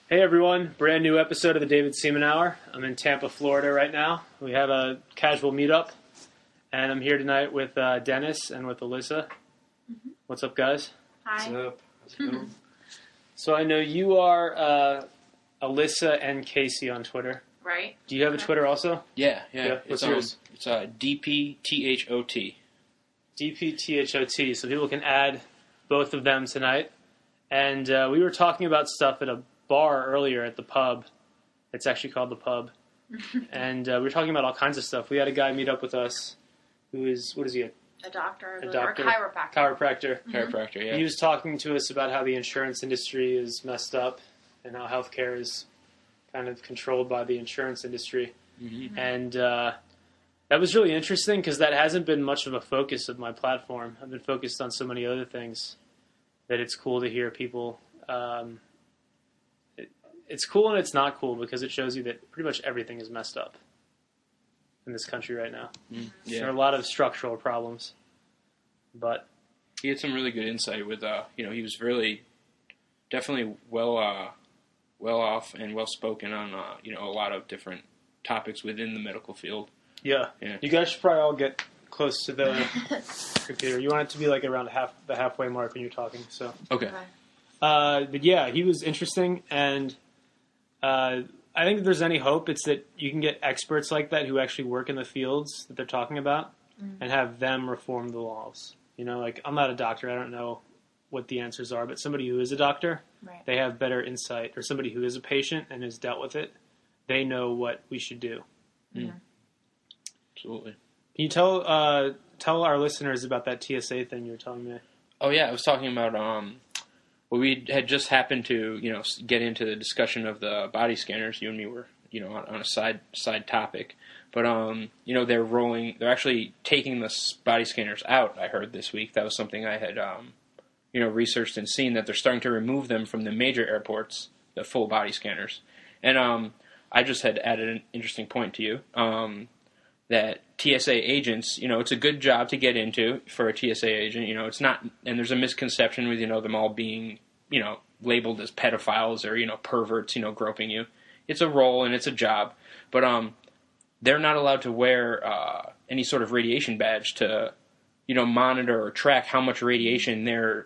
Hey everyone, brand new episode of the David Seaman Hour. I'm in Tampa, Florida right now. We have a casual meetup, and I'm here tonight with Dennis and with Alyssa. Mm-hmm. What's up, guys? Hi. What's up? How's it going? So I know you are Alyssa and Casey on Twitter. Right. Do you have a Twitter also? Yeah. What's yours? It's DPTHOT. DPTHOT, so people can add both of them tonight. And we were talking about stuff at a bar earlier at the pub. It's actually called the Pub. And we were talking about all kinds of stuff. We had a guy meet up with us who is, what is he? A doctor. A doctor. Or chiropractor. Chiropractor. Mm-hmm. Chiropractor, yeah. He was talking to us about how the insurance industry is messed up and how healthcare is kind of controlled by the insurance industry. Mm-hmm. And that was really interesting because that hasn't been much of a focus of my platform. I've been focused on so many other things that it's cool to hear people. It's cool and it's not cool because it shows you that pretty much everything is messed up in this country right now. Mm-hmm. Yeah. There are a lot of structural problems. But He had some really good insight with, he was really definitely well off and well spoken on, a lot of different topics within the medical field. yeah, you guys should probably all get close to the computer. You want it to be like around the halfway mark when you're talking. So Okay. but yeah, he was interesting, and I think if there's any hope, it's that you can get experts like that who actually work in the fields that they're talking about and have them reform the laws. You know, like, I'm not a doctor. I don't know what the answers are, but somebody who is a doctor, Right. they have better insight, or somebody who is a patient and has dealt with it, they know what we should do. Mm-hmm. Absolutely. Can you tell our listeners about that TSA thing you were telling me? Oh, yeah, I was talking about, we had just happened to, get into the discussion of the body scanners. You and me were, on a side topic. But, they're actually taking the body scanners out, I heard this week. That was something I had, researched and seen, that they're starting to remove them from the major airports, the full body scanners. And I just had added an interesting point to you, that TSA agents, it's a good job to get into for a TSA agent. It's not, and there's a misconception with, them all being, labeled as pedophiles or, perverts, groping you. It's a role and it's a job, but they're not allowed to wear any sort of radiation badge to, monitor or track how much radiation they're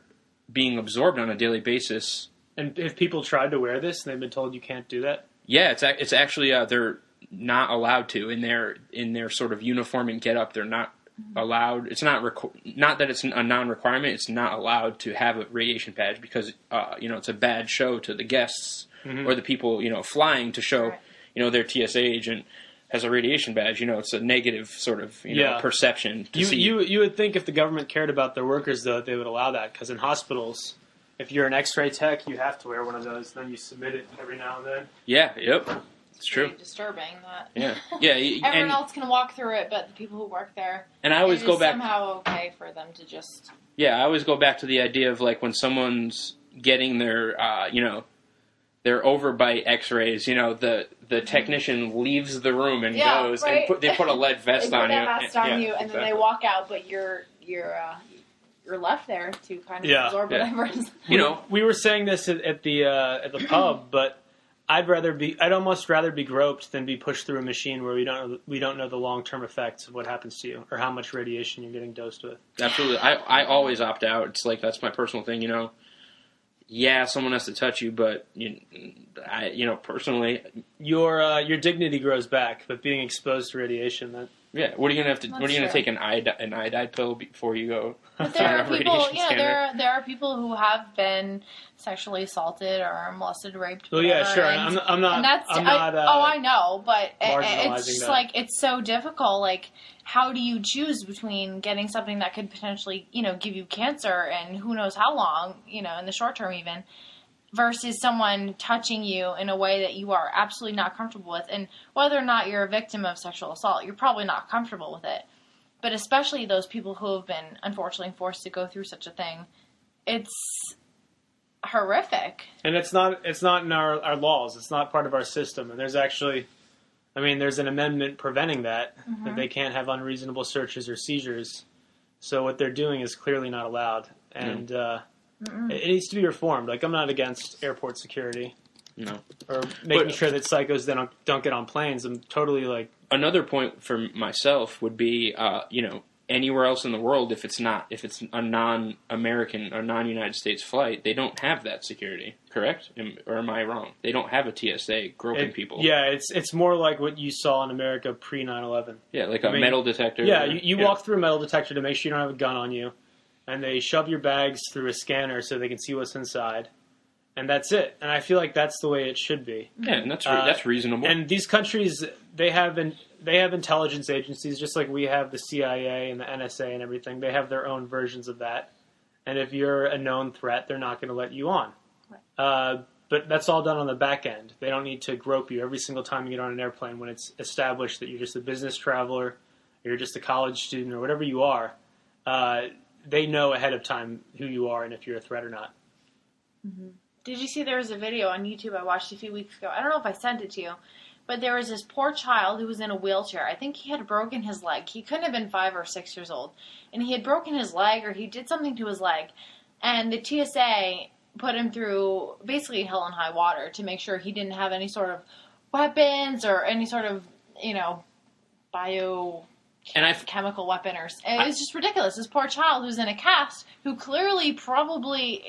being absorbed on a daily basis. And if people tried to wear this and they've been told you can't do that? Yeah, it's actually they're not allowed to in their sort of uniform and get up. They're not allowed. It's not not that it's a non-requirement. It's not allowed to have a radiation badge because it's a bad show to the guests or the people flying to show their TSA agent has a radiation badge. It's a negative sort of perception. You would think if the government cared about their workers, though, they would allow that, because in hospitals, if you're an X-ray tech, you have to wear one of those. Then you submit it every now and then. Yeah. Yep. It's true. Very disturbing that. Yeah. Everyone else can walk through it, but the people who work there. And I always go back. Somehow okay for them to just. Yeah, I always go back to the idea of, like, when someone's getting their their overbite X-rays. The technician leaves the room and goes, right. and they put a lead vest on you. They put a vest on you, and then they walk out, but you're left there to kind of absorb whatever. We were saying this at the pub, but I'd almost rather be groped than be pushed through a machine where we don't know the long-term effects of what happens to you or how much radiation you're getting dosed with. Absolutely. I always opt out. It's like, that's my personal thing, Yeah, someone has to touch you, but personally, your dignity grows back, but being exposed to radiation, that. Yeah, what are you gonna have to? What are you gonna take an iodide pill before you go? But there are people, there are people who have been sexually assaulted or molested, raped. Well, yeah, sure. I'm not. I know, but it's just like, it's so difficult. Like, how do you choose between getting something that could potentially, give you cancer and who knows how long, in the short term even, versus someone touching you in a way that you are absolutely not comfortable with. And whether or not you're a victim of sexual assault, you're probably not comfortable with it. But especially those people who have been, unfortunately, forced to go through such a thing, it's horrific. And it's not in our laws. It's not part of our system. And there's actually, there's an amendment preventing that they can't have unreasonable searches or seizures. So what they're doing is clearly not allowed. And it needs to be reformed. Like, I'm not against airport security. No. Or making sure that psychos then don't get on planes. I'm totally like... Another point for myself would be, anywhere else in the world, if it's a non-American or non-United States flight, they don't have that security, correct? Or am I wrong? They don't have a TSA groping people. Yeah, it's more like what you saw in America pre 9/11. Yeah, like metal detector. Yeah, you walk through a metal detector to make sure you don't have a gun on you, and they shove your bags through a scanner so they can see what's inside, and that's it. And I feel like that's the way it should be. Yeah, and that's reasonable. And these countries, they have intelligence agencies, just like we have the CIA and the NSA and everything. They have their own versions of that. And if you're a known threat, they're not going to let you on. Right. But that's all done on the back end. They don't need to grope you every single time you get on an airplane when it's established that you're just a business traveler, or you're just a college student, or whatever you are. They know ahead of time who you are and if you're a threat or not. Mm-hmm. Did you see there was a video on YouTube I watched a few weeks ago? I don't know if I sent it to you. But there was this poor child who was in a wheelchair. I think he had broken his leg. He couldn't have been 5 or 6 years old. And he had broken his leg, or he did something to his leg. And the TSA put him through basically hell and high water to make sure he didn't have any sort of weapons or any sort of, chemical weapon. It was just ridiculous. This poor child who's in a cast who clearly probably,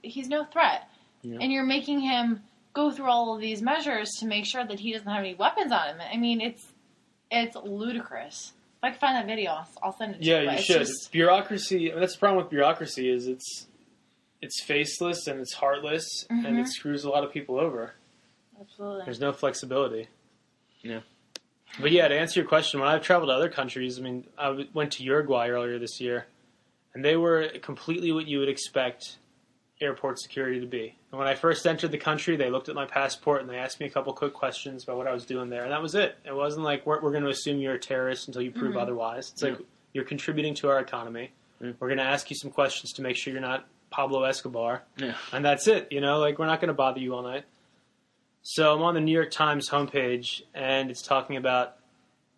he's no threat. Yeah. And you're making him go through all of these measures to make sure that he doesn't have any weapons on him. I mean, it's ludicrous. If I can find that video, I'll send it to you. Yeah, you should. Bureaucracy, that's the problem with bureaucracy is it's faceless and it's heartless, and it screws a lot of people over. Absolutely. There's no flexibility. Yeah. But yeah, to answer your question, when I've traveled to other countries, I went to Uruguay earlier this year, and they were completely what you would expect airport security to be. And when I first entered the country, they looked at my passport and they asked me a couple quick questions about what I was doing there, and that was it. It wasn't like we're going to assume you're a terrorist until you prove otherwise. It's like you're contributing to our economy. We're going to ask you some questions to make sure you're not Pablo Escobar, and that's it. We're not going to bother you all night. So I'm on the New York Times homepage, and it's talking about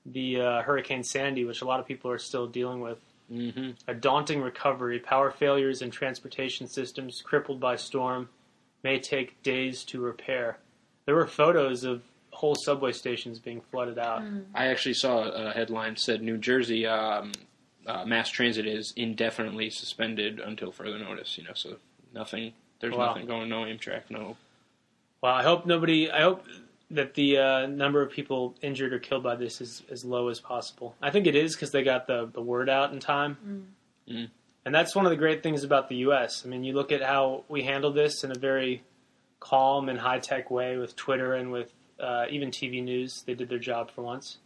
the Hurricane Sandy, which a lot of people are still dealing with. Mm-hmm. A daunting recovery. Power failures in transportation systems crippled by storm may take days to repair. There were photos of whole subway stations being flooded out. I actually saw a headline that said New Jersey mass transit is indefinitely suspended until further notice. So nothing. There's nothing going. No Amtrak. No. Well, I hope that the number of people injured or killed by this is as low as possible. I think it is because they got the word out in time. And that's one of the great things about the U.S. You look at how we handled this in a very calm and high-tech way with Twitter and with even TV news. They did their job for once.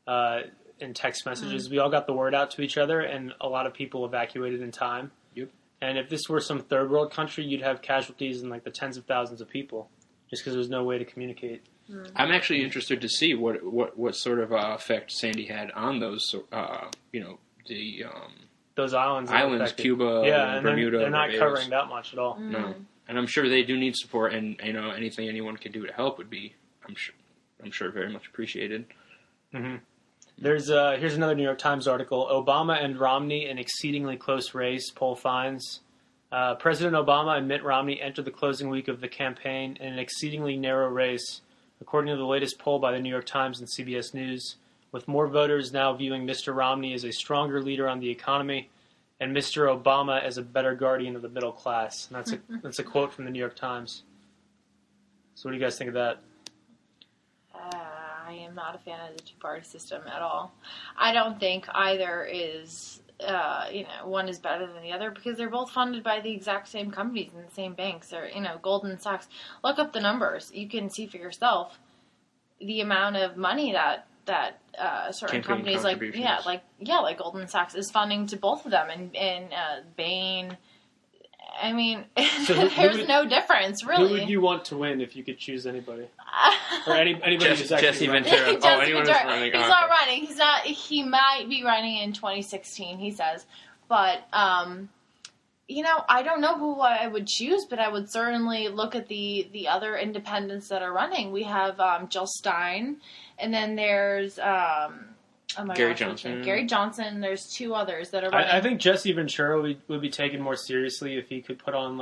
In text messages, we all got the word out to each other, and a lot of people evacuated in time. Yep. And if this were some third world country, you'd have casualties in the tens of thousands of people just because there's no way to communicate. I'm actually interested to see what sort of effect Sandy had on those, those islands, Cuba, and Bermuda. They're not covering that much at all. No, and I'm sure they do need support, and anything anyone can do to help would be, I'm sure, very much appreciated. Mm-hmm. Here's another New York Times article: Obama and Romney in exceedingly close race. Poll finds President Obama and Mitt Romney entered the closing week of the campaign in an exceedingly narrow race. According to the latest poll by the New York Times and CBS News, with more voters now viewing Mr. Romney as a stronger leader on the economy and Mr. Obama as a better guardian of the middle class. And that's a quote from the New York Times. So what do you guys think of that? I am not a fan of the two-party system at all. I don't think either is, one is better than the other because they're both funded by the exact same companies and the same banks. Or, Goldman Sachs. Look up the numbers. You can see for yourself the amount of money that certain companies like Goldman Sachs is funding to both of them and Bain. There's no difference, really. Who would you want to win if you could choose anybody? Or anybody who's actually Jesse Ventura. Anyone who's running. He's not running. He's not. He might be running in 2016, he says. But, I don't know who I would choose, but I would certainly look at the other independents that are running. We have Jill Stein, and then there's... Gary Johnson. Gary Johnson. There's 2 others that are running. I think Jesse Ventura would be taken more seriously if he could put on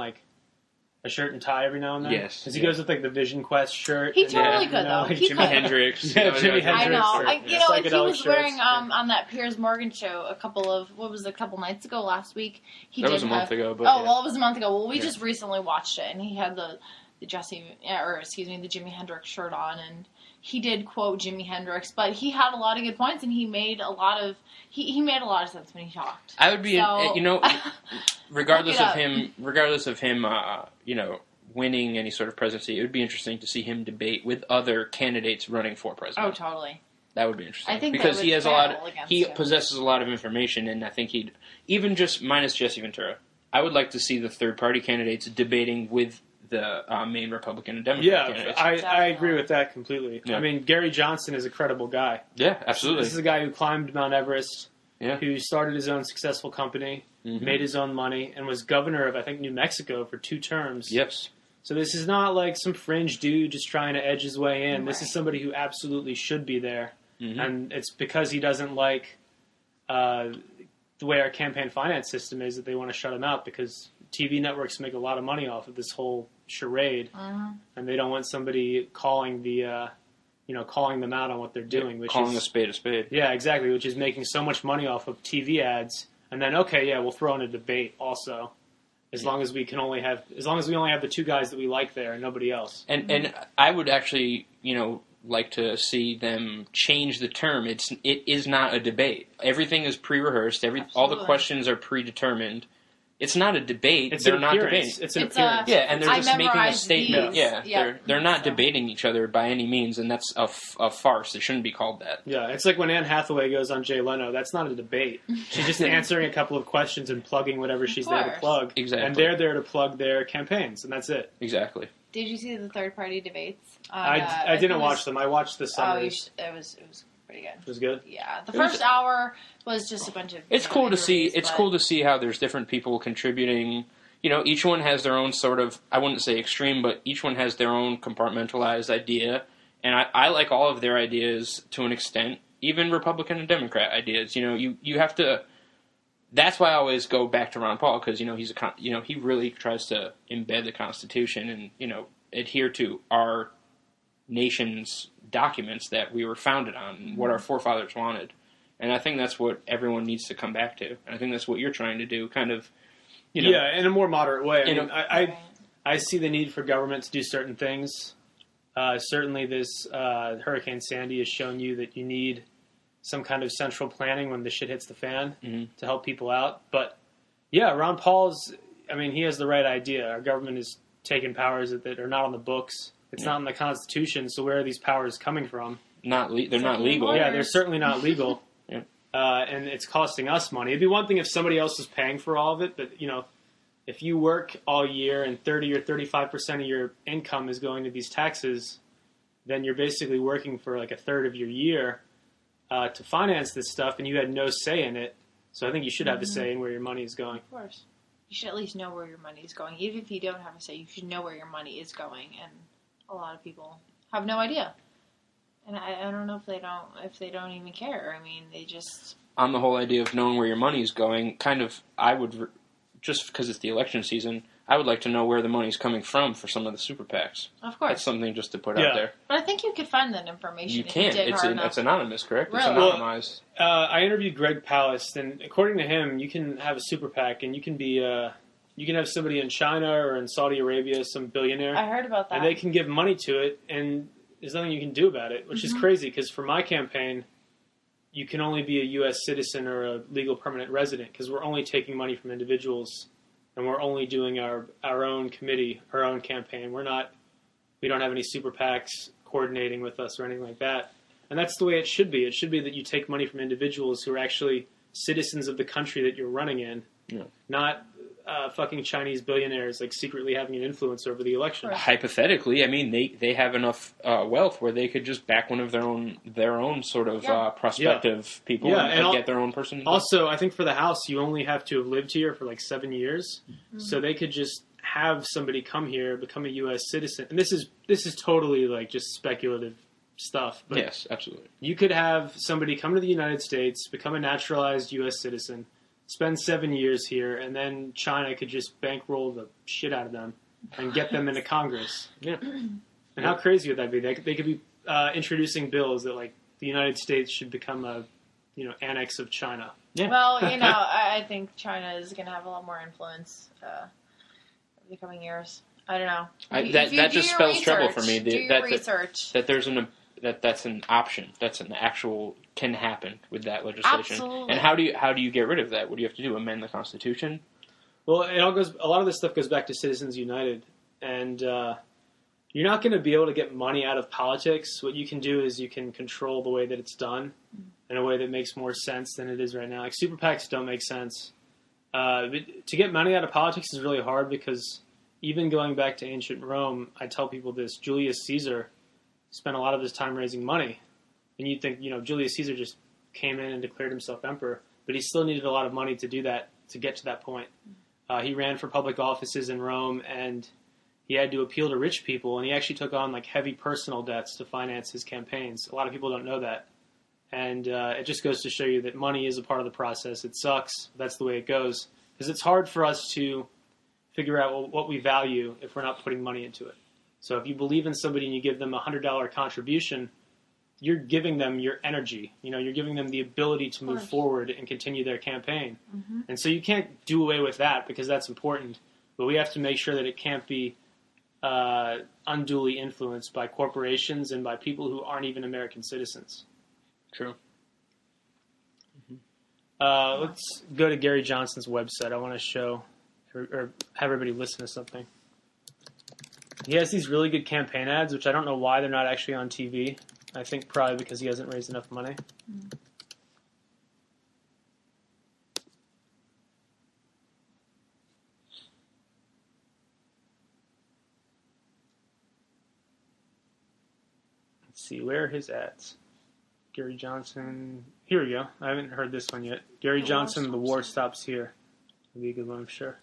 a a shirt and tie every now and then? Yes. Because he goes with like the Vision Quest shirt. He totally could though. Like He Jimi could. Hendrix. Yeah, Jimi Hendrix. I know. Or, You know, he psychedelic was shirts. wearing on that Piers Morgan show a couple nights ago, last week. That was a month ago, but well, it was a month ago. Well, we just recently watched it, and he had the Jimi Hendrix shirt on, and he did quote Jimi Hendrix, but he had a lot of good points, and he made a lot of sense when he talked. I would be, regardless of him, winning any sort of presidency, it would be interesting to see him debate with other candidates running for president. Oh, totally. That would be interesting. I think because he has he him. possesses a lot of information, and I think he'd, even just minus Jesse Ventura, I would like to see the third party candidates debating with the main Republican and Democrat candidates. I agree with that completely. Yeah. I mean, Gary Johnson is a credible guy. Yeah, absolutely. This is a guy who climbed Mount Everest, Yeah. who started his own successful company, made his own money, and was governor of, I think, New Mexico for 2 terms. Yes. So this is not like some fringe dude just trying to edge his way in. Right. This is somebody who absolutely should be there. Mm-hmm. And it's because he doesn't like the way our campaign finance system is that they want to shut him out, because TV networks make a lot of money off of this whole charade, and they don't want somebody calling calling them out on what they're doing, which calling is a spade a spade. Yeah, exactly, which is making so much money off of TV ads, and then we'll throw in a debate also, as long as we only have the 2 guys that we like there and nobody else. And I would actually, like to see them change the term. It is not a debate. Everything is pre-rehearsed. All the questions are predetermined. It's not a debate. They're not debating. It's an appearance. And they're just making a statement. These. Yeah, they're not debating each other by any means, and that's a farce. It shouldn't be called that. Yeah, it's like when Anne Hathaway goes on Jay Leno. That's not a debate. She's just answering a couple of questions and plugging whatever she's there to plug. Exactly. And they're there to plug their campaigns, and that's it. Exactly. Did you see the third-party debates? I didn't watch them. I watched the summaries. It was pretty good. It was good? Yeah. The first hour was just a bunch of... It's cool to see. It's cool to see how there's different people contributing. Each one has their own sort of, I wouldn't say extreme, but each one has their own compartmentalized idea. And I like all of their ideas to an extent, even Republican and Democrat ideas. You have to... That's why I always go back to Ron Paul, because, he really tries to embed the Constitution and, adhere to our nation's documents that we were founded on, what our forefathers wanted. And I think that's what everyone needs to come back to. And I think that's what you're trying to do, kind of, Yeah, in a more moderate way. I see the need for government to do certain things. Certainly this Hurricane Sandy has shown you that you need some kind of central planning when the shit hits the fan to help people out. But, yeah, Ron Paul's, he has the right idea. Our government is taking powers that are not on the books. It's not in the Constitution, so where are these powers coming from? They're not legal. Yeah, they're certainly not legal. Yeah. And it's costing us money. It'd be one thing if somebody else was paying for all of it, but, if you work all year and 30 or 35% of your income is going to these taxes, then you're basically working for like a third of your year to finance this stuff, and you had no say in it. So I think you should have a say in where your money is going. Of course. You should at least know where your money is going. Even if you don't have a say, you should know where your money is going. And a lot of people have no idea. And I don't know if they don't even care. They just... On the whole idea of knowing where your money is going, I would, just because it's the election season, I would like to know where the money's coming from for some of the super PACs. Of course. That's something just to put out there. But I think you could find that information. You can. It's anonymous, correct? Really? It's anonymized. I interviewed Greg Palast, and according to him, you can have a super PAC, and you can be you can have somebody in China or in Saudi Arabia, some billionaire. I heard about that. And they can give money to it, and there's nothing you can do about it, which is crazy, because for my campaign, you can only be a U.S. citizen or a legal permanent resident, because we're only taking money from individuals, and we're only doing our own committee, our own campaign. We don't have any super PACs coordinating with us or anything like that. And that's the way it should be. It should be that you take money from individuals who are actually citizens of the country that you're running in, not fucking Chinese billionaires like secretly having an influence over the election. Hypothetically, they have enough wealth where they could just back one of their own sort of prospective people and get their own person. Also, I think for the House, you only have to have lived here for like 7 years, so they could just have somebody come here, become a U.S. citizen. And this is totally like just speculative stuff. But yes, absolutely. You could have somebody come to the United States, become a naturalized U.S. citizen, spend 7 years here, and then China could just bankroll the shit out of them. and get them into Congress. Yeah. And how crazy would that be? They could be introducing bills that like the United States should become a annex of China. Yeah. Well, I think China is going to have a lot more influence over the coming years. I don't know. That just spells trouble for me. Do your research. That's an option. That's an actual can happen with that legislation. Absolutely. And how do you get rid of that? What do you have to do? Amend the Constitution? Well, a lot of this stuff goes back to Citizens United, and you're not going to be able to get money out of politics. What you can do is you can control the way that it's done in a way that makes more sense than it is right now. Like super PACs don't make sense. But to get money out of politics is really hard because even going back to ancient Rome, I tell people this: Julius Caesar spent a lot of his time raising money, and you'd think Julius Caesar just came in and declared himself emperor, but he still needed a lot of money to do that to get to that point. He ran for public offices in Rome, and he had to appeal to rich people, and he actually took on like heavy personal debts to finance his campaigns. A lot of people don't know that, and it just goes to show you that money is a part of the process. It sucks, but that's the way it goes, because it's hard for us to figure out what we value if we're not putting money into it. So if you believe in somebody and you give them a $100 contribution, you're giving them your energy. You're giving them the ability to move forward and continue their campaign. Mm-hmm. And so you can't do away with that because that's important. But we have to make sure that it can't be unduly influenced by corporations and by people who aren't even American citizens. True. Mm-hmm. Let's go to Gary Johnson's website. I want to show or have everybody listen to something. He has these really good campaign ads, which I don't know why they're not actually on TV. I think probably because he hasn't raised enough money. Let's see, where are his ads? Gary Johnson. Here we go. I haven't heard this one yet. Gary Johnson, The War Stops Here. Would be a good one, I'm sure.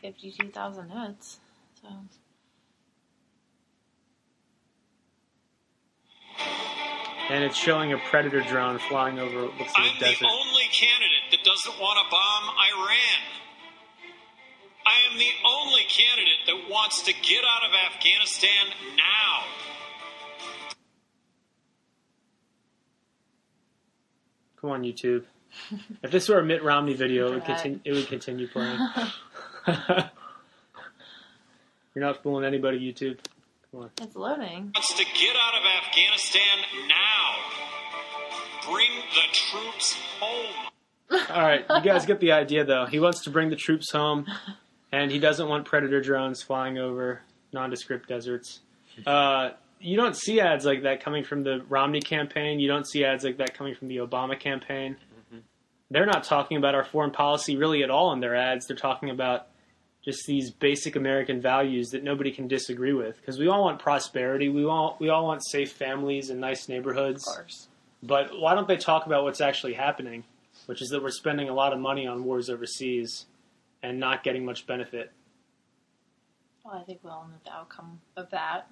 52,000 hits. So. And it's showing a Predator drone flying over what looks like a desert. I'm the only candidate that doesn't want to bomb Iran. I am the only candidate that wants to get out of Afghanistan now. Come on, YouTube. If this were a Mitt Romney video, it would continue playing. You're not fooling anybody, YouTube. Come on. It's loading. Wants to get out of Afghanistan now. Bring the troops home. All right, you guys get the idea, though. He wants to bring the troops home, and he doesn't want Predator drones flying over nondescript deserts. You don't see ads like that coming from the Romney campaign. You don't see ads like that coming from the Obama campaign. Mm-hmm. They're not talking about our foreign policy really at all in their ads. They're talking about just these basic American values that nobody can disagree with. Because we all want prosperity. We all want safe families and nice neighborhoods. Of course. But why don't they talk about what's actually happening, which is that we're spending a lot of money on wars overseas and not getting much benefit? Well, I think we all know the outcome of that.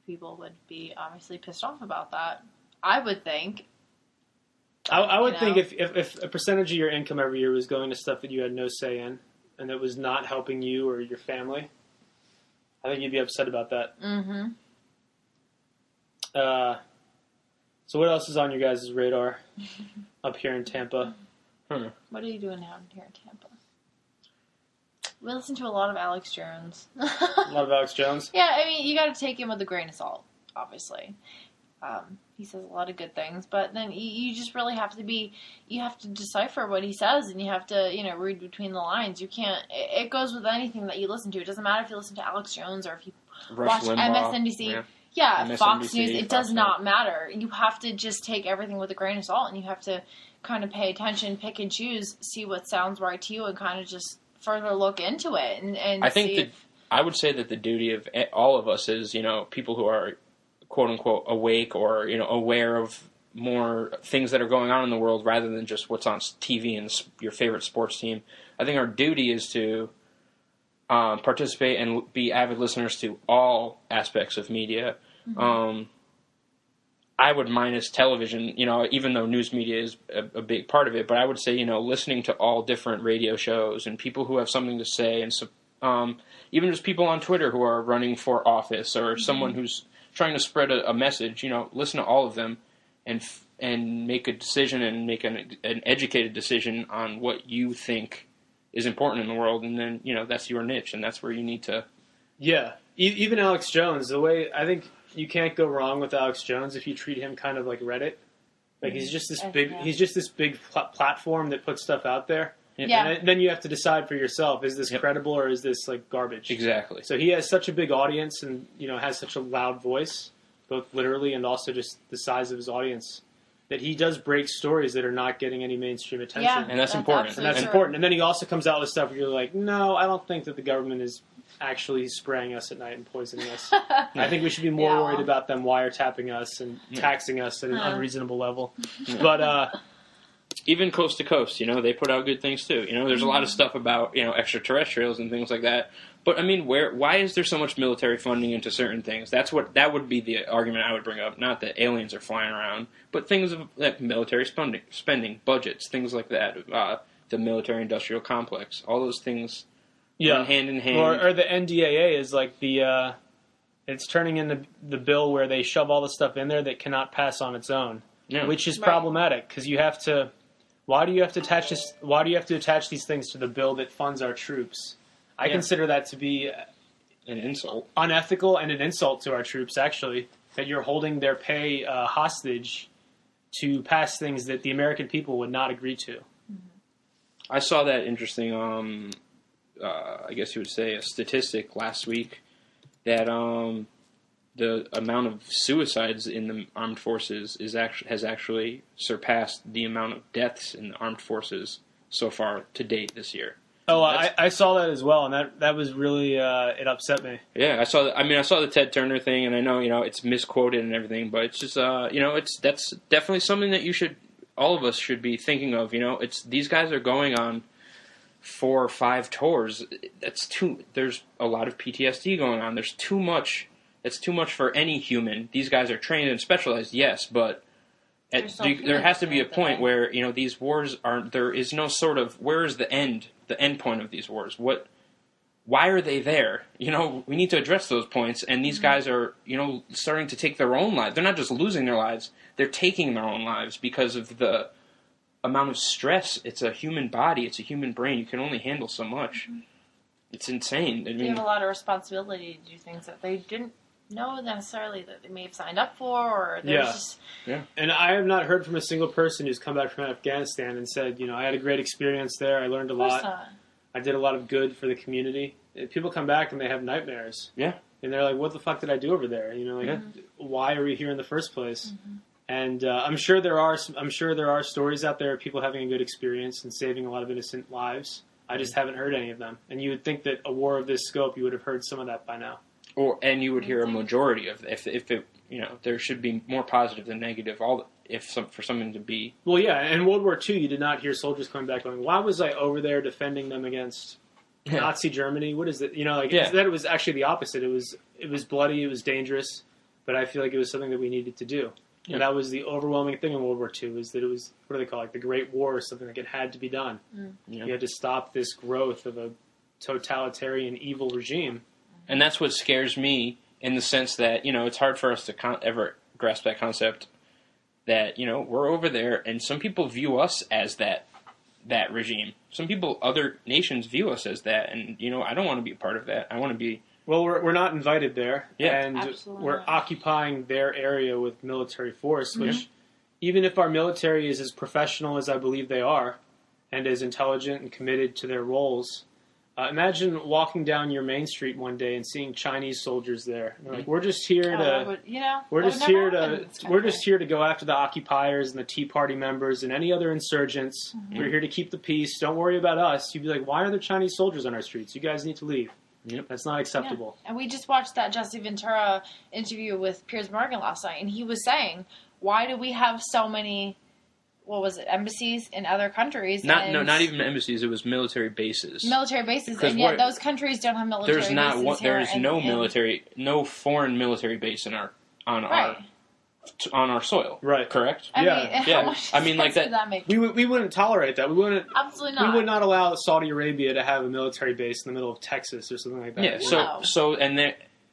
People would be obviously pissed off about that. I would think. I would think if a percentage of your income every year was going to stuff that you had no say in, and that was not helping you or your family, I think you'd be upset about that. Mm-hmm. So what else is on your guys' radar up here in Tampa? What are you doing out here in Tampa? We listen to a lot of Alex Jones. A lot of Alex Jones? Yeah, I mean, you got to take him with a grain of salt, obviously. He says a lot of good things, but then you just really have to decipher what he says, and you have to, read between the lines. You can't, it goes with anything that you listen to. It doesn't matter if you listen to Alex Jones or if you watch MSNBC. Yeah, MSNBC, Fox News. It does not matter. You have to just take everything with a grain of salt, and you have to kind of pay attention, pick and choose, see what sounds right to you, and kind of just further look into it. And I think I would say that the duty of all of us is, people who are quote unquote awake or, aware of more things that are going on in the world rather than just what's on TV and your favorite sports team. I think our duty is to participate and be avid listeners to all aspects of media. Mm-hmm. I would minus television, even though news media is a big part of it, but I would say, listening to all different radio shows and people who have something to say and even just people on Twitter who are running for office or someone who's trying to spread a message, listen to all of them and make a decision and make an educated decision on what you think is important in the world. And then, that's your niche and that's where you need to. Yeah. Even Alex Jones, I think you can't go wrong with Alex Jones if you treat him kind of like Reddit. Like he's just this big platform that puts stuff out there. Yeah. And then you have to decide for yourself, is this credible or is this like garbage? Exactly. So he has such a big audience and, has such a loud voice, both literally and also just the size of his audience, that he does break stories that are not getting any mainstream attention. Yeah, and that's important. And that's important. And then he also comes out with stuff where you're like, no, I don't think that the government is actually spraying us at night and poisoning us. I think we should be more worried about them wiretapping us and taxing us at an unreasonable level. But even Coast to Coast, they put out good things too. There's a lot of stuff about, extraterrestrials and things like that. But I mean, why is there so much military funding into certain things? That would be the argument I would bring up. Not that aliens are flying around, but things like military spending, budgets, things like that. The military-industrial complex, all those things run hand in hand. Or the NDAA is like it's turning into the bill where they shove all the stuff in there that cannot pass on its own, which is problematic because you have to. Why do you have to attach this? Why do you have to attach these things to the bill that funds our troops? I consider that to be an insult, unethical, and an insult to our troops. Actually, that you're holding their pay hostage to pass things that the American people would not agree to. I saw that interesting. I guess you would say a statistic last week that the amount of suicides in the armed forces has actually surpassed the amount of deaths in the armed forces so far to date this year. Oh, I saw that as well, and that was really it upset me. Yeah, I saw the Ted Turner thing, and I know it's misquoted and everything, but it's just that's definitely something that all of us should be thinking of. These guys are going on 4 or 5 tours. There's a lot of PTSD going on. There's too much. It's too much for any human. These guys are trained and specialized, yes, but there has to be a point where these wars aren't. There is no sort of where is the end point of these wars? Why are they there? We need to address those points. And these guys are starting to take their own lives. They're not just losing their lives; they're taking their own lives because of the amount of stress. It's a human body. It's a human brain. You can only handle so much. It's insane. They have a lot of responsibility to do things that they didn't know necessarily that they may have signed up for, or there's just... And I have not heard from a single person who's come back from Afghanistan and said, I had a great experience there. I learned a lot. I did a lot of good for the community. People come back and they have nightmares. Yeah. And they're like, what the fuck did I do over there? Why are we here in the first place? And I'm sure there are stories out there of people having a good experience and saving a lot of innocent lives. I just haven't heard any of them. And you would think that a war of this scope, you would have heard some of that by now. And you would hear a majority of if it there should be more positive than negative. For something to be in World War II, you did not hear soldiers coming back going, "Why was I over there defending them against Nazi Germany? What is it?" That it was actually the opposite. It was bloody, it was dangerous, but I feel like it was something that we needed to do. Yeah. And that was the overwhelming thing in World War II is that it was what do they call it, the Great War or something like it had to be done. Yeah. You had to stop this growth of a totalitarian evil regime. And that's what scares me in the sense that, it's hard for us to ever grasp that concept that, we're over there and some people view us as that regime. Some people, other nations view us as that. And, I don't want to be a part of that. I want to be... Well, we're not invited there. Yeah. And absolutely we're occupying their area with military force, which even if our military is as professional as I believe they are and as intelligent and committed to their roles... imagine walking down your main street one day and seeing Chinese soldiers there. They're like, we're just here to, we're just here to go after the occupiers and the Tea Party members and any other insurgents. We're here to keep the peace. Don't worry about us. You'd be like, why are there Chinese soldiers on our streets? You guys need to leave. That's not acceptable. Yeah. And we just watched that Jesse Ventura interview with Piers Morgan last night, and he was saying, why do we have so many... What was it? Embassies in other countries? Not even embassies. It was military bases. Military bases, and yet those countries don't have military bases. There is no foreign military base on our on our soil. Right. Correct? I Yeah. mean, Yeah. how much I mean, like sense that- does that make? We wouldn't tolerate that. We wouldn't. Absolutely not. We would not allow Saudi Arabia to have a military base in the middle of Texas or something like that. Yeah. No.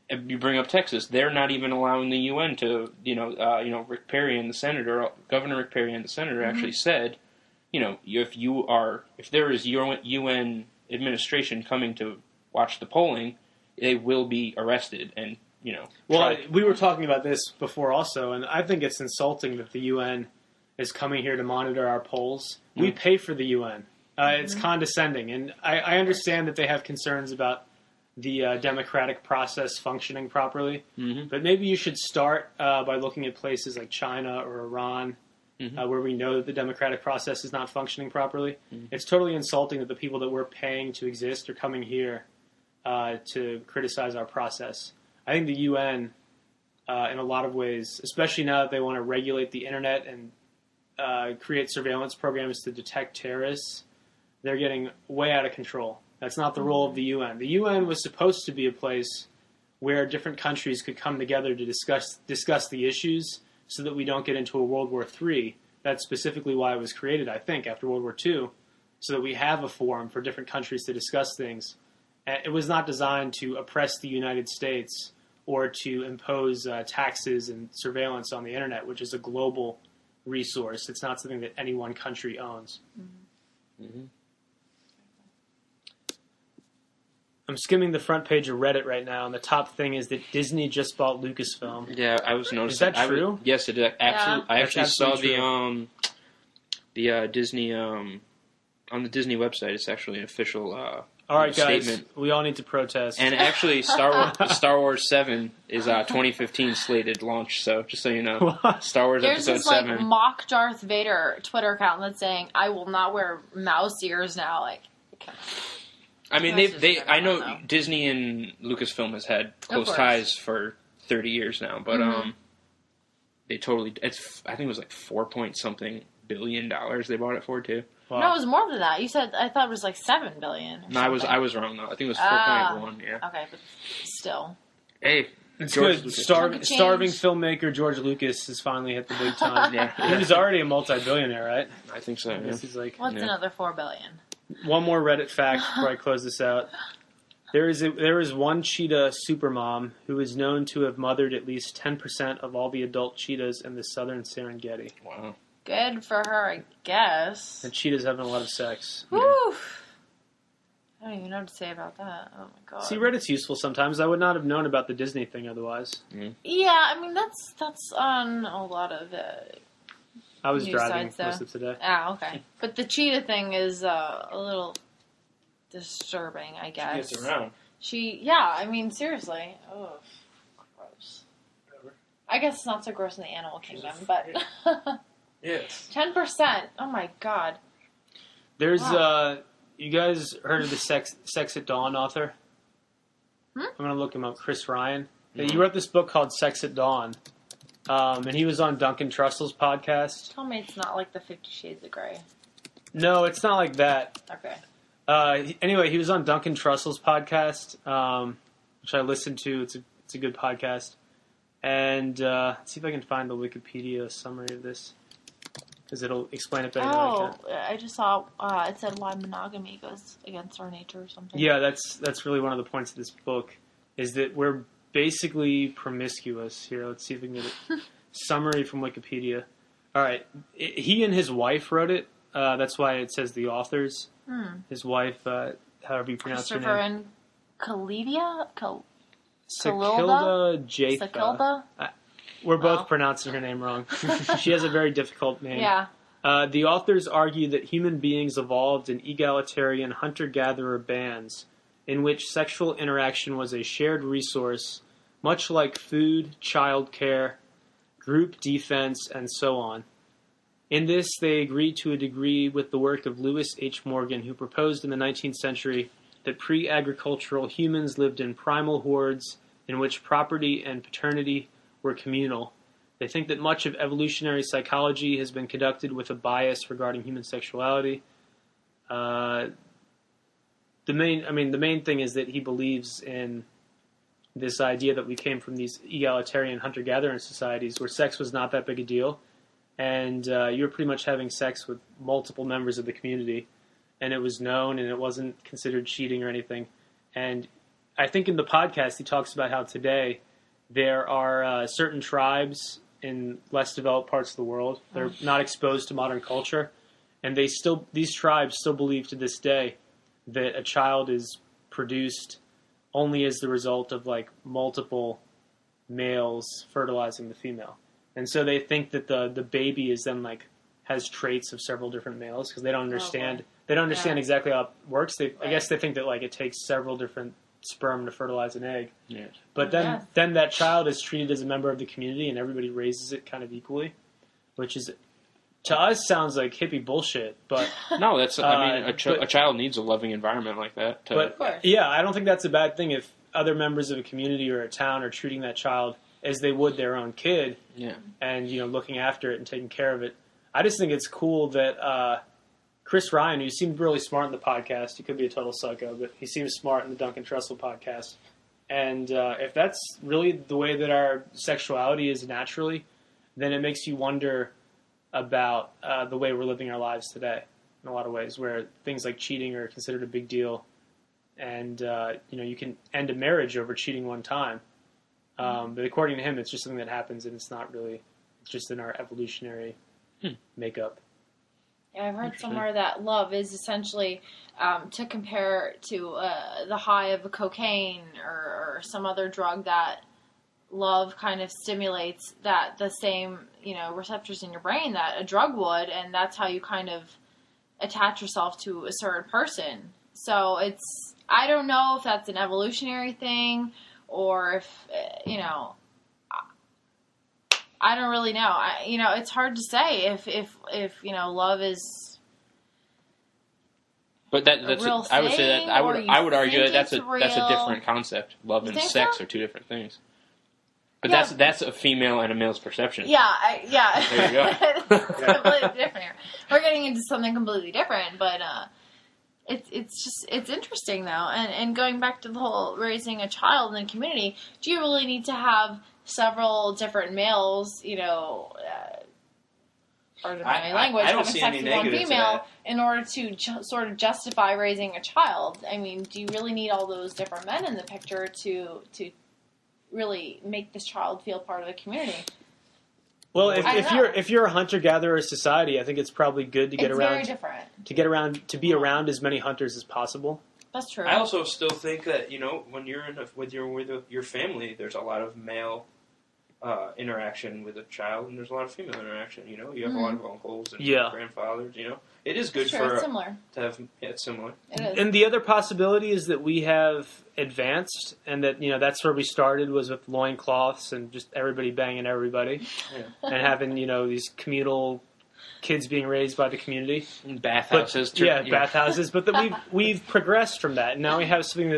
And you bring up Texas. They're not even allowing the UN to, Rick Perry and the senator, Governor Rick Perry and the senator actually said, if there is UN administration coming to watch the polling, they will be arrested and, Well, we were talking about this before also, and I think it's insulting that the UN is coming here to monitor our polls. We pay for the UN. It's condescending, and I understand that they have concerns about the democratic process functioning properly. Mm-hmm. But maybe you should start by looking at places like China or Iran, where we know that the democratic process is not functioning properly. Mm-hmm. It's totally insulting that the people that we're paying to exist are coming here to criticize our process. I think the UN, in a lot of ways, especially now that they want to regulate the internet and create surveillance programs to detect terrorists, they're getting way out of control. That's not the role of the UN. The UN was supposed to be a place where different countries could come together to discuss the issues so that we don't get into a World War III. That's specifically why it was created, I think, after World War II, so that we have a forum for different countries to discuss things. It was not designed to oppress the United States or to impose taxes and surveillance on the internet, which is a global resource. It's not something that any one country owns. Mm-hmm. I'm skimming the front page of Reddit right now, and the top thing is that Disney just bought Lucasfilm. Yeah, I was noticing. Is that true? Yes, it is. Actually, I actually That's saw absolutely the Disney on the Disney website. It's actually an official All right, guys, statement. we all need to protest. And actually, Star Wars 7 is 2015 slated launch. So just so you know, Star Wars There's Episode this like 7. mock Darth Vader Twitter account that's saying, "I will not wear mouse ears now." Like, okay. I mean, That's just I know though. Disney and Lucasfilm has had close course. ties for 30 years now, but they totally. I think it was like $4 billion they bought it for too. Wow. No, it was more than that. You said I thought it was like $7 billion. No, I was wrong though. I think it was 4.1. Yeah. Okay, but still. Hey, It's George good. Lucas. Starving Chunk of change. filmmaker George Lucas has finally hit the big time. Yeah. He was already a multi-billionaire, right? I think so. I Yeah. guess he's like... What's Yeah. another $4 billion? One more Reddit fact before I close this out. There is one cheetah supermom who is known to have mothered at least 10% of all the adult cheetahs in the southern Serengeti. Wow. Good for her, I guess. And cheetahs having a lot of sex. Whew. I don't even know what to say about that. Oh my god. See, Reddit's useful sometimes. I would not have known about the Disney thing otherwise. Yeah, I mean that's on a lot of I was News driving sites, though. most of today. okay. But the cheetah thing is a little disturbing, I guess. Gets around. I mean, seriously. Oh, gross. Whatever. I guess it's not so gross in the animal kingdom, but Yes. 10%. Oh my god. There's, Wow. you guys heard of the Sex at Dawn author? Hmm? I'm going to look him up, Chris Ryan. He wrote this book called Sex at Dawn. And he was on Duncan Trussell's podcast. Tell me it's not like the 50 Shades of Grey. No, it's not like that. Okay. Anyway, he was on Duncan Trussell's podcast, which I listened to. It's a good podcast. And let's see if I can find the Wikipedia summary of this, because it'll explain it better than I can. I just saw it said why monogamy goes against our nature or something. Yeah, that's really one of the points of this book, is that we're basically promiscuous. Here, let's see if we can get a summary from Wikipedia. All right, he and his wife wrote it. That's why it says the authors. His wife, however you pronounce her Christopher name. and Kalidia? Sakilda Jatha. Sakilda? We're both Oh. pronouncing her name wrong. She has a very difficult name. Yeah. The authors argue that human beings evolved in egalitarian hunter-gatherer bands in which sexual interaction was a shared resource, much like food, childcare, group defense, and so on. In this, they agree to a degree with the work of Lewis H. Morgan, who proposed in the 19th century that pre-agricultural humans lived in primal hordes in which property and paternity were communal. They think that much of evolutionary psychology has been conducted with a bias regarding human sexuality. The main thing is that he believes in this idea that we came from these egalitarian hunter-gatherer societies where sex was not that big a deal, and you were pretty much having sex with multiple members of the community, and it was known, and it wasn't considered cheating or anything. And I think in the podcast he talks about how today there are certain tribes in less developed parts of the world. They're not exposed to modern culture, and these tribes still believe to this day that a child is produced only as the result of like multiple males fertilizing the female. And so they think that the baby is then like has traits of several different males because they don't understand exactly how it works. I guess they think that like it takes several different sperm to fertilize an egg. Yes. But then that child is treated as a member of the community and everybody raises it kind of equally, which is to us sounds like hippie bullshit, but no, that's a child needs a loving environment like that. But yeah, I don't think that's a bad thing if other members of a community or a town are treating that child as they would their own kid, and looking after it and taking care of it. I just think it's cool that Chris Ryan, who seemed really smart in the podcast, he could be a total psycho, but he seems smart in the Duncan Trussell podcast. And if that's really the way that our sexuality is naturally, then it makes you wonder about the way we're living our lives today in a lot of ways, where things like cheating are considered a big deal, and you can end a marriage over cheating one time. But according to him, it's just something that happens, and it's not really. It's just in our evolutionary makeup. Yeah, I've heard somewhere that love is essentially to compare to the high of a cocaine or some other drug that love kind of stimulates that the same, receptors in your brain that a drug would, and that's how you kind of attach yourself to a certain person. So I don't know if that's an evolutionary thing or if, I don't really know. It's hard to say if love is. But that's real I would say that I would argue that that's a different concept. Love and sex are two different things. But that's a female and a male's perception. Yeah. There you go. It's completely different here. We're getting into something completely different, but it's interesting though. And going back to the whole raising a child in a community, do you really need to have several different males, pardon my language, having sex with one female in order to sort of justify raising a child? I mean, do you really need all those different men in the picture to really make this child feel part of the community? Well, if you're a hunter-gatherer society, I think it's probably good to very different. To be around as many hunters as possible. That's true. I also still think that when you're with your family, there's a lot of male interaction with a child, and there's a lot of female interaction. You have a lot of uncles and grandfathers. It is good it's similar. To have. Yeah, it's similar. It is. And the other possibility is that we have advanced, and that that's where we started was with loincloths and just everybody banging everybody, and having these communal kids being raised by the community, and bathhouses. Bathhouses. But that we've progressed from that, and now we have something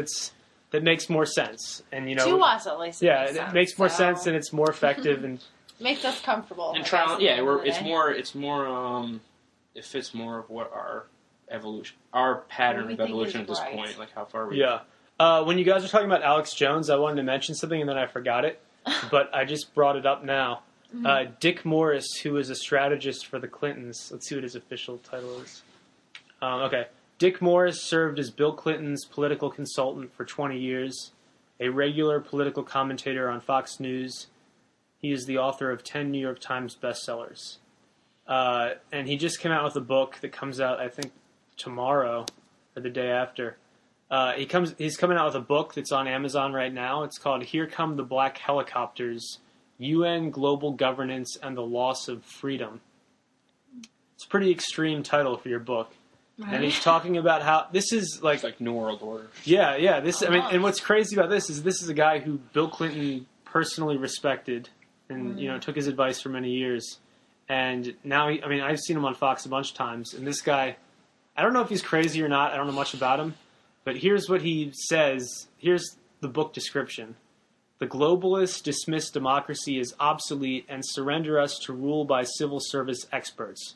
that makes more sense, and to us at least. It makes more sense, and it's more effective, and makes us comfortable. And it fits more of what our pattern of evolution at this point, like how far we. Yeah. When you guys were talking about Alex Jones, I wanted to mention something, and then I forgot it, but I just brought it up now. Dick Morris, who is a strategist for the Clintons. Let's see what his official title is. Okay. Dick Morris served as Bill Clinton's political consultant for 20 years, a regular political commentator on Fox News. He is the author of 10 New York Times bestsellers. And he just came out with a book that comes out, I think, tomorrow or the day after. He's coming out with a book that's on Amazon right now. It's called Here Come the Black Helicopters, UN Global Governance and the Loss of Freedom. It's a pretty extreme title for your book. Right. And he's talking about how this is like New World Order. Yeah. And what's crazy about this is a guy who Bill Clinton personally respected and took his advice for many years. And now I've seen him on Fox a bunch of times, and this guy, I don't know if he's crazy or not. I don't know much about him, but here's what he says. Here's the book description. The globalists dismiss democracy as obsolete and surrender us to rule by civil service experts.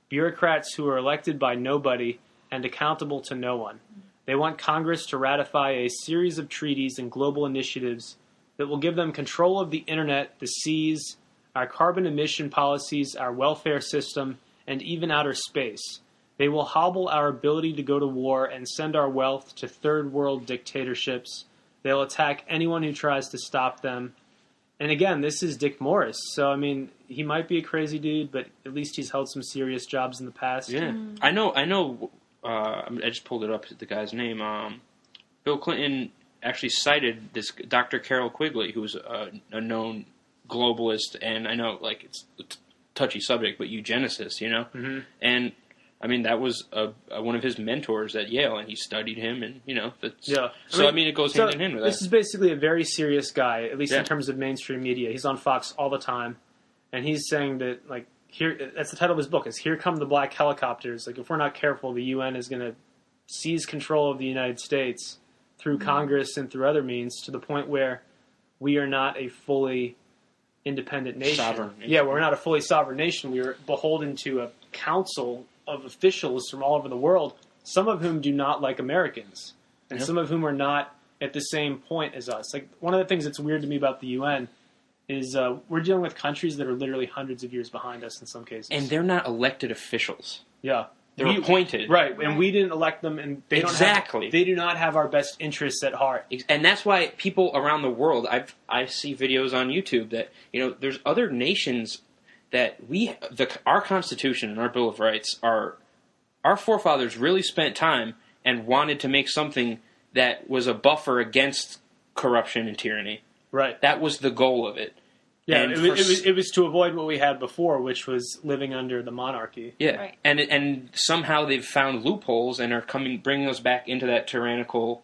Bureaucrats who are elected by nobody and accountable to no one. They want Congress to ratify a series of treaties and global initiatives that will give them control of the internet, the seas, our carbon emission policies, our welfare system, and even outer space. They will hobble our ability to go to war and send our wealth to third world dictatorships. They'll attack anyone who tries to stop them. And again, this is Dick Morris. So, I mean, he might be a crazy dude, but at least he's held some serious jobs in the past. Yeah. I know, I just pulled it up, the guy's name. Bill Clinton actually cited this Dr. Carol Quigley, who's a known globalist, and I know, like, it's a touchy subject, but eugenicist, you know? Mm-hmm. And, I mean, that was one of his mentors at Yale, and he studied him, and, you know, that's... Yeah. So, I mean, it goes hand in hand with that. This is basically a very serious guy, at least in terms of mainstream media. He's on Fox all the time, and he's saying that, like, here, that's the title of his book, is Here Come the Black Helicopters. Like, if we're not careful, the UN is going to seize control of the United States through Congress and through other means to the point where we are not a fully independent nation. Sovereign nation. Yeah, we're not a fully sovereign nation. We are beholden to a council of officials from all over the world, some of whom do not like Americans, and some of whom are not at the same point as us. Like, one of the things that's weird to me about the UN is we're dealing with countries that are literally hundreds of years behind us in some cases. And they're not elected officials. Yeah. They're appointed. Right, and we didn't elect them, and they they do not have our best interests at heart. And that's why people around the world, I see videos on YouTube that, you know, there's other nations that our Constitution and our Bill of Rights our forefathers really spent time and wanted to make something that was a buffer against corruption and tyranny. Right. That was the goal of it. Yeah, it was to avoid what we had before, which was living under the monarchy. Yeah, Right. And somehow they've found loopholes and are bringing us back into that tyrannical.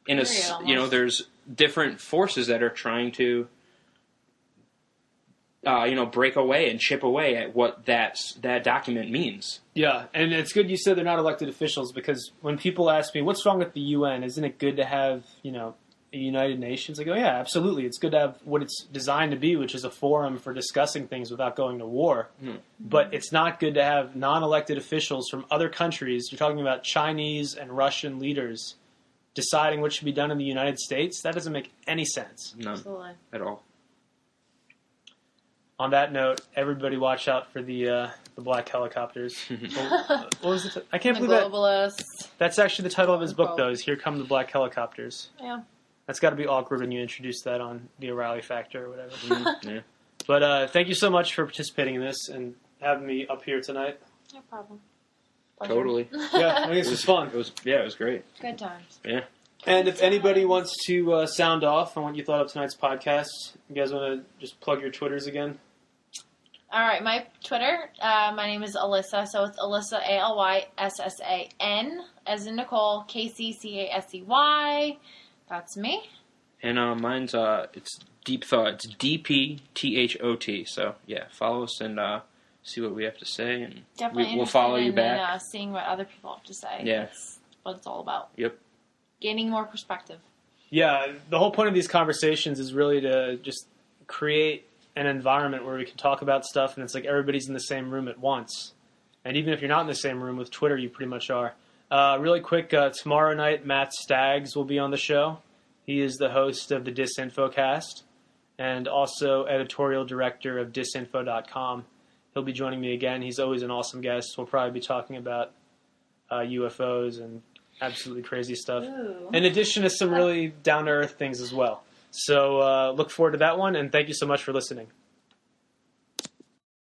There's different forces that are trying to, break away and chip away at what that document means. Yeah, and it's good you said they're not elected officials, because when people ask me, what's wrong with the UN? Isn't it good to have, a United Nations? I go, yeah, absolutely. It's good to have what it's designed to be, which is a forum for discussing things without going to war. Mm. But it's not good to have non-elected officials from other countries. You're talking about Chinese and Russian leaders deciding what should be done in the United States. That doesn't make any sense. None. Absolutely. At all. On that note, everybody watch out for the black helicopters. What was it? I can't believe globalists. That's actually the title of his book, though, is Here Come the Black Helicopters. Yeah. That's got to be awkward when you introduce that on the O'Reilly Factor or whatever. Yeah. But thank you so much for participating in this and having me up here tonight. No problem. Pleasure. Totally. Yeah, I think this was fun. It was great. Good times. Yeah. And if anybody wants to sound off on what you thought of tonight's podcast, you guys want to just plug your Twitters again? All right, my Twitter, my name is Alyssa, so it's Alyssa, ALYSSAN, as in Nicole, KCCASEY. That's me. And mine's, it's Deep Thought. It's DPTHOT. So, yeah, follow us and see what we have to say. And Definitely we'll follow you back. And seeing what other people have to say. Yeah. That's what it's all about. Yep. Gaining more perspective. Yeah, the whole point of these conversations is really to just create an environment where we can talk about stuff, and it's like everybody's in the same room at once. And even if you're not in the same room with Twitter, you pretty much are. Really quick, tomorrow night, Matt Staggs will be on the show. He is the host of the Disinfocast and also editorial director of disinfo.com. He'll be joining me again. He's always an awesome guest. We'll probably be talking about UFOs and absolutely crazy stuff, in addition to some really down-to-earth things as well. So look forward to that one, and thank you so much for listening.